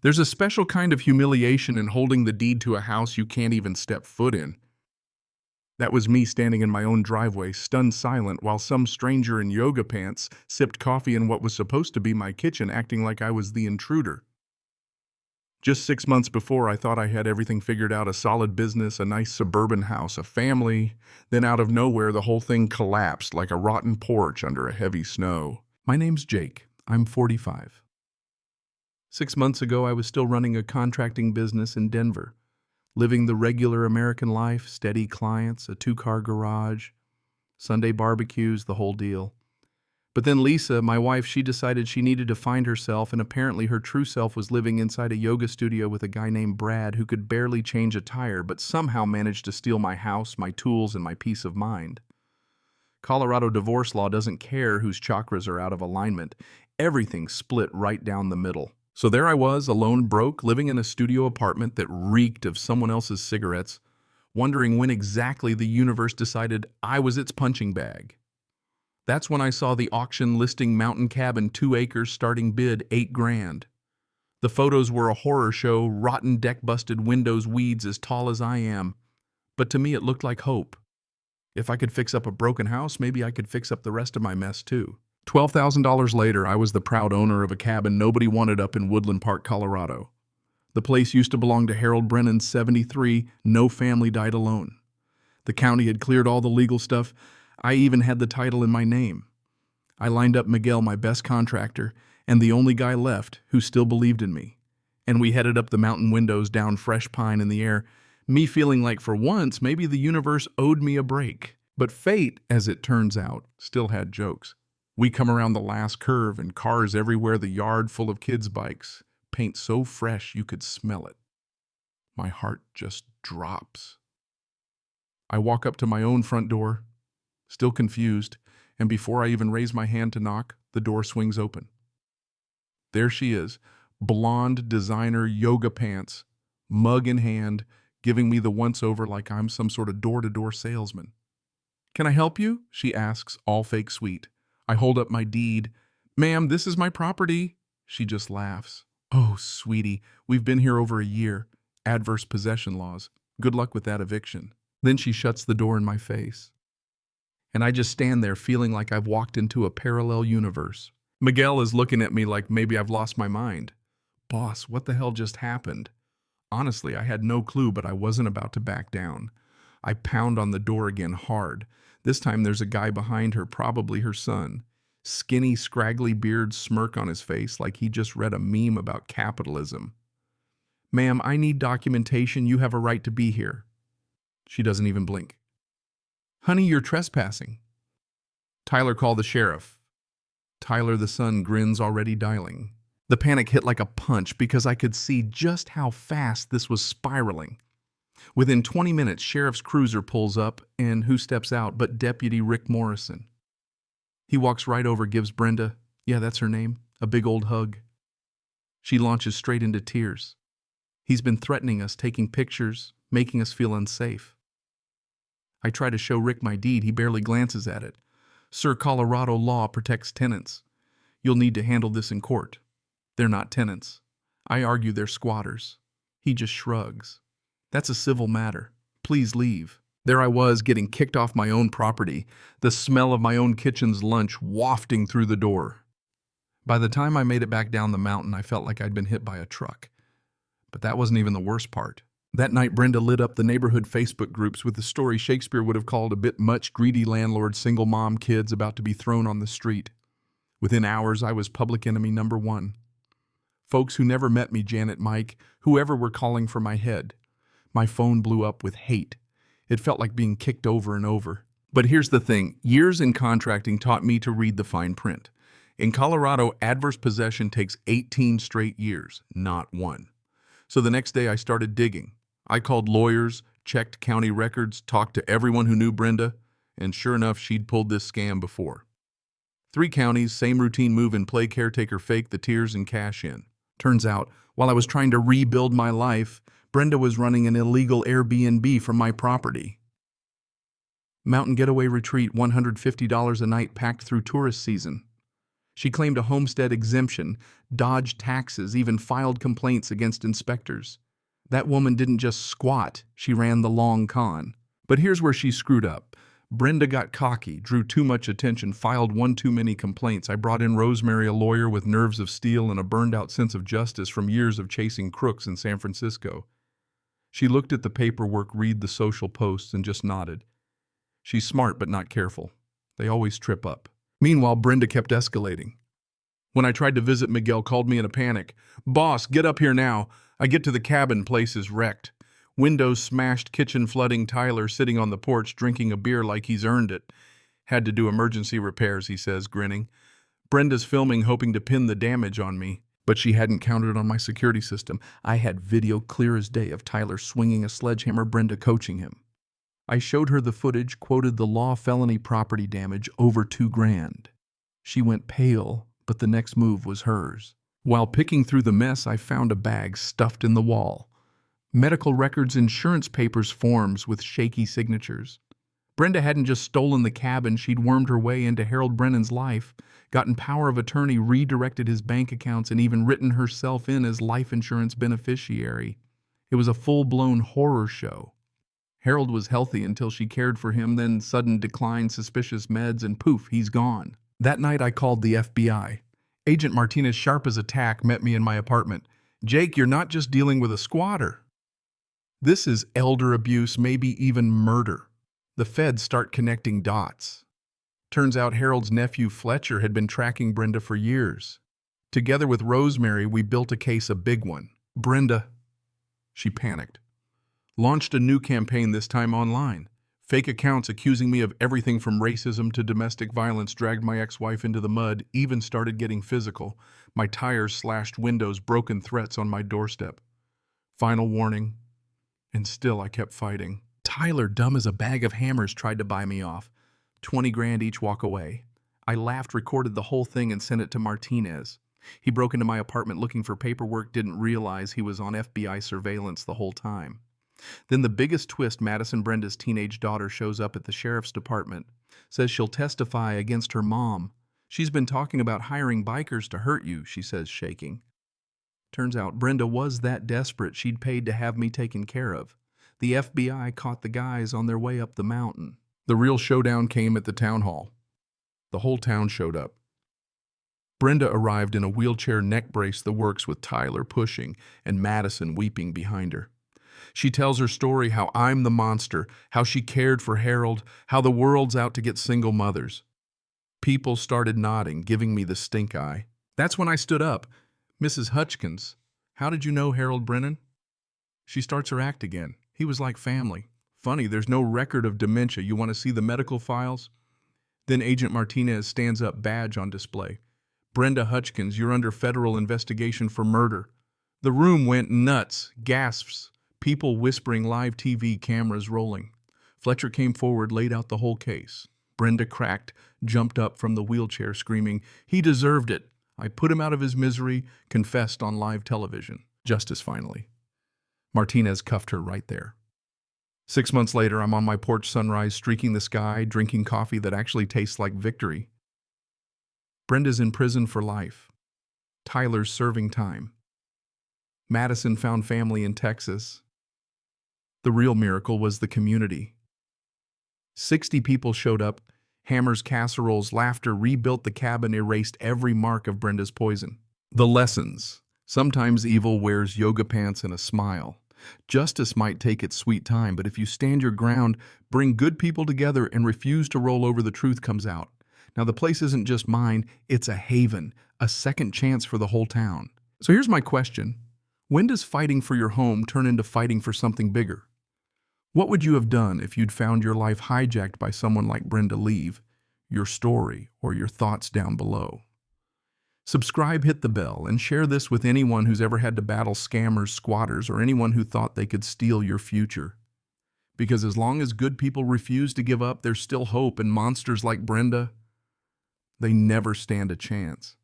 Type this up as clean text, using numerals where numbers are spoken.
There's a special kind of humiliation in holding the deed to a house you can't even step foot in. That was me standing in my own driveway, stunned silent, while some stranger in yoga pants sipped coffee in what was supposed to be my kitchen, acting like I was the intruder. Just 6 months before, I thought I had everything figured out, a solid business, a nice suburban house, a family. Then out of nowhere, the whole thing collapsed like a rotten porch under a heavy snow. My name's Jake. I'm 45. 6 months ago, I was still running a contracting business in Denver, living the regular American life, steady clients, a 2-car garage, Sunday barbecues, the whole deal. But then Lisa, my wife, she decided she needed to find herself, and apparently her true self was living inside a yoga studio with a guy named Brad who could barely change a tire but somehow managed to steal my house, my tools, and my peace of mind. Colorado divorce law doesn't care whose chakras are out of alignment. Everything's split right down the middle. So there I was, alone, broke, living in a studio apartment that reeked of someone else's cigarettes, wondering when exactly the universe decided I was its punching bag. That's when I saw the auction listing mountain cabin, 2 acres, starting bid $8,000. The photos were a horror show, rotten deck, busted windows, weeds as tall as I am. But to me it looked like hope. If I could fix up a broken house, maybe I could fix up the rest of my mess too. $12,000 later, I was the proud owner of a cabin nobody wanted up in Woodland Park, Colorado. The place used to belong to Harold Brennan, 73. No family died alone. The county had cleared all the legal stuff. I even had the title in my name. I lined up Miguel, my best contractor, and the only guy left who still believed in me. And we headed up the mountain windows, down fresh pine in the air, me feeling like for once maybe the universe owed me a break. But fate, as it turns out, still had jokes. We come around the last curve and cars everywhere, the yard full of kids' bikes, paint so fresh you could smell it. My heart just drops. I walk up to my own front door, still confused, and before I even raise my hand to knock, the door swings open. There she is, blonde designer yoga pants, mug in hand, giving me the once-over like I'm some sort of door-to-door salesman. "Can I help you?" she asks, all fake sweet. I hold up my deed. "Ma'am, this is my property." She just laughs. "Oh, sweetie, we've been here over a year. Adverse possession laws. Good luck with that eviction." Then she shuts the door in my face. And I just stand there feeling like I've walked into a parallel universe. Miguel is looking at me like maybe I've lost my mind. "Boss, what the hell just happened?" Honestly, I had no clue, but I wasn't about to back down. I pound on the door again hard. This time there's a guy behind her, probably her son. Skinny, scraggly beard, smirk on his face like he just read a meme about capitalism. "Ma'am, I need documentation. You have a right to be here." She doesn't even blink. "Honey, you're trespassing." "Tyler, call the sheriff." Tyler, the son, grins, already dialing. The panic hit like a punch because I could see just how fast this was spiraling. Within 20 minutes, sheriff's cruiser pulls up, and who steps out but Deputy Rick Morrison. He walks right over, gives Brenda, yeah, that's her name, a big old hug. She launches straight into tears. He's been threatening us, taking pictures, making us feel unsafe. I try to show Rick my deed. He barely glances at it. "Sir, Colorado law protects tenants. You'll need to handle this in court." "They're not tenants." I argue they're squatters. He just shrugs. "That's a civil matter. Please leave." There I was, getting kicked off my own property, the smell of my own kitchen's lunch wafting through the door. By the time I made it back down the mountain, I felt like I'd been hit by a truck. But that wasn't even the worst part. That night, Brenda lit up the neighborhood Facebook groups with the story Shakespeare would have called a bit much: greedy landlord, single mom, kids about to be thrown on the street. Within hours, I was public enemy number 1. Folks who never met me, Janet, Mike, whoever, were calling for my head. My phone blew up with hate. It felt like being kicked over and over. But here's the thing. Years in contracting taught me to read the fine print. In Colorado, adverse possession takes 18 straight years, not 1. So the next day I started digging. I called lawyers, checked county records, talked to everyone who knew Brenda, and sure enough, she'd pulled this scam before. 3 counties, same routine move in, play caretaker, fake the tears and cash in. Turns out, while I was trying to rebuild my life, Brenda was running an illegal Airbnb from my property. Mountain getaway retreat, $150 a night, packed through tourist season. She claimed a homestead exemption, dodged taxes, even filed complaints against inspectors. That woman didn't just squat, she ran the long con. But here's where she screwed up. Brenda got cocky, drew too much attention, filed one too many complaints. I brought in Rosemary, a lawyer with nerves of steel and a burned-out sense of justice from years of chasing crooks in San Francisco. She looked at the paperwork, read the social posts, and just nodded. She's smart but not careful. They always trip up. Meanwhile, Brenda kept escalating. When I tried to visit, Miguel called me in a panic. "Boss, get up here now. I get to the cabin, place is wrecked. Windows smashed, kitchen flooding, Tyler sitting on the porch drinking a beer like he's earned it. Had to do emergency repairs," he says, grinning. "Brenda's filming, hoping to pin the damage on me. But she hadn't counted on my security system. I had video clear as day of Tyler swinging a sledgehammer, Brenda coaching him. I showed her the footage, quoted the law, felony property damage, over $2,000. She went pale, but the next move was hers. While picking through the mess, I found a bag stuffed in the wall. Medical records, insurance papers, forms with shaky signatures. Brenda hadn't just stolen the cabin, she'd wormed her way into Harold Brennan's life, gotten power of attorney, redirected his bank accounts, and even written herself in as life insurance beneficiary. It was a full-blown horror show. Harold was healthy until she cared for him, then sudden decline, suspicious meds, and poof, he's gone. That night I called the FBI. Agent Martinez, sharp as a tack, met me in my apartment. "Jake, you're not just dealing with a squatter. This is elder abuse, maybe even murder." The feds start connecting dots. Turns out Harold's nephew Fletcher had been tracking Brenda for years. Together with Rosemary, we built a case, a big one. Brenda, she panicked. Launched a new campaign, this time online. Fake accounts accusing me of everything from racism to domestic violence, dragged my ex-wife into the mud, even started getting physical. My tires slashed windows, broken threats on my doorstep. Final warning, and still I kept fighting. Tyler, dumb as a bag of hammers, tried to buy me off. $20,000 each, walk away. I laughed, recorded the whole thing, and sent it to Martinez. He broke into my apartment looking for paperwork, didn't realize he was on FBI surveillance the whole time. Then the biggest twist, Madison, Brenda's teenage daughter, shows up at the sheriff's department. Says she'll testify against her mom. "She's been talking about hiring bikers to hurt you," she says, shaking. Turns out Brenda was that desperate she'd paid to have me taken care of. The FBI caught the guys on their way up the mountain. The real showdown came at the town hall. The whole town showed up. Brenda arrived in a wheelchair, neck brace, the works, with Tyler pushing and Madison weeping behind her. She tells her story, how I'm the monster, how she cared for Harold, how the world's out to get single mothers. People started nodding, giving me the stink eye. That's when I stood up. "Mrs. Hutchkins, how did you know Harold Brennan?" She starts her act again. "He was like family. Funny, there's no record of dementia. You want to see the medical files?" Then Agent Martinez stands up, badge on display. "Brenda Hutchkins, you're under federal investigation for murder." The room went nuts, gasps, people whispering, live TV cameras rolling. Fletcher came forward, laid out the whole case. Brenda cracked, jumped up from the wheelchair, screaming, "He deserved it. I put him out of his misery," confessed on live television. Justice finally. Martinez cuffed her right there. 6 months later, I'm on my porch, sunrise, streaking the sky, drinking coffee that actually tastes like victory. Brenda's in prison for life. Tyler's serving time. Madison found family in Texas. The real miracle was the community. 60 people showed up. Hammers, casseroles, laughter, rebuilt the cabin, erased every mark of Brenda's poison. The lessons. Sometimes evil wears yoga pants and a smile. Justice might take its sweet time, but if you stand your ground, bring good people together, and refuse to roll over, the truth comes out. Now, the place isn't just mine, it's a haven, a second chance for the whole town. So here's my question. When does fighting for your home turn into fighting for something bigger? What would you have done if you'd found your life hijacked by someone like Brenda? Leave your story or your thoughts down below. Subscribe, hit the bell, and share this with anyone who's ever had to battle scammers, squatters, or anyone who thought they could steal your future. Because as long as good people refuse to give up, there's still hope, and monsters like Brenda, they never stand a chance.